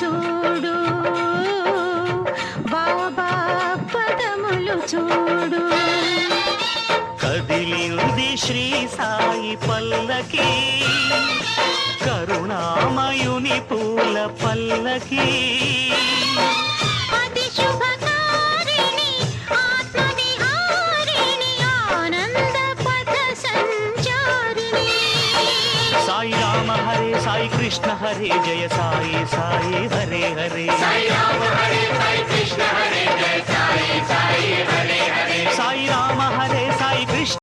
చూడు బాబా పదములు చూడు కదిలింది శ్రీ సాయి పల్లకి కరుణామయుని పూల పల్లకి అతి శుభకారిణి ఆత్మవిహారిణి ఆనంద పథ సంచారిణి సాయి రామ హరే సాయి కృష్ణ హరే జయ సాయి సాయి హరే హరే సాయి రామ హరే సాయి కృష్ణ హరే జయ సాయి సాయి హరే హరే